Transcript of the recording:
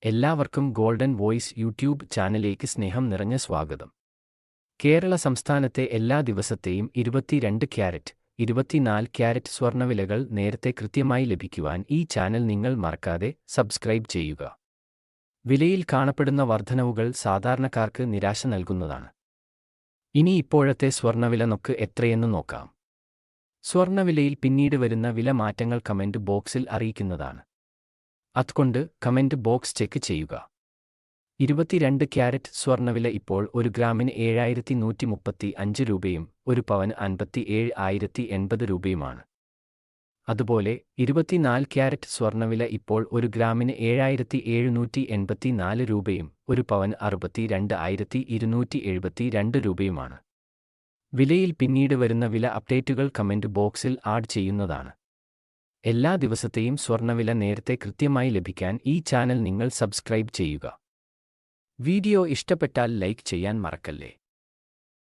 എല്ലാവർക്കും golden voice YouTube ചാനലിലേക്ക് സ്നേഹം നിറഞ്ഞ സ്വാഗതം. കേരള സംസ്ഥാനത്തെ എല്ലാ ദിവസത്തെയും 22 ക്യാരറ്റ്, 24 ക്യാരറ്റ് സ്വർണ്ണവിലകൾ നേരത്തെ കൃത്യമായി ലഭിക്കുവാൻ ഈ ചാനൽ നിങ്ങൾ മറക്കാതെ സബ്സ്ക്രൈബ് ചെയ്യുക. വിലയിൽ കാണപ്പെടുന്ന വർധനവുകൾ സാധാരണക്കാർക്ക് നിരാശ നൽകുന്നതാണ്. ഇനി ഇപ്പോഴത്തെ സ്വർണ്ണവില നമുക്ക് എത്രയെന്ന് നോക്കാം. സ്വർണ്ണവിലയിൽ പിന്നീട് വരുന്ന വില മാറ്റങ്ങൾ കമന്റ് ബോക്സിൽ അറിയിക്കുന്നതാണ്. അതുകൊണ്ട് കമന്റ് ബോക്സ് ചെക്ക് ചെയ്യുക. 22 ക്യാരറ്റ് സ്വർണ്ണവില ഇപ്പോൾ 1 ഗ്രാമിന് 7135 രൂപയും 1 പവന് 57,080 രൂപയുമാണ്. അതുപോലെ 24 ക്യാരറ്റ് സ്വർണ്ണവില ഇപ്പോൾ 1 ഗ്രാമിന് 7784 രൂപയും 1 പവന് 62,272 രൂപയുമാണ്. വിലയിൽ പിന്നീട് വരുന്ന വില അപ്ഡേറ്റുകൾ കമന്റ് ബോക്സിൽ ആഡ് ചെയ്യുന്നതാണ്. എല്ലാ ദിവസത്തെയും സ്വർണ്ണവില നേരത്തെ കൃത്യമായി ലഭിക്കാൻ ഈ ചാനൽ നിങ്ങൾ സബ്സ്ക്രൈബ് ചെയ്യുക. വീഡിയോ ഇഷ്ടപ്പെട്ടാൽ ലൈക്ക് ചെയ്യാൻ മറക്കല്ലേ.